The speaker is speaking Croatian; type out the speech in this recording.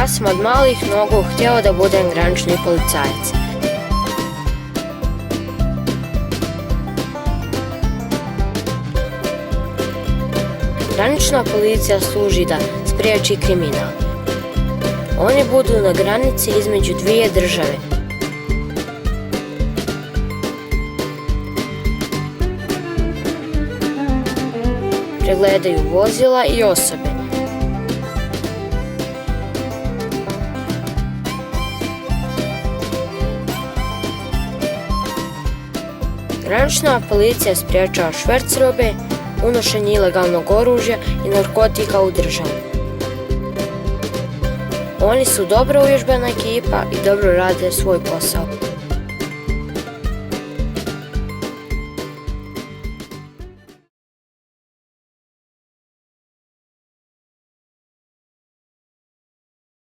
Ja sam od malih nogu htio da budem granični policajac. Granična policija služi da spriječi kriminal. Oni budu na granici između dvije države. Pregledaju vozila i osobe. Granična policija sprječava šverc robe, unošenje ilegalnog oružja i narkotika u državu. Oni su dobro uvježbana ekipa i dobro rade svoj posao.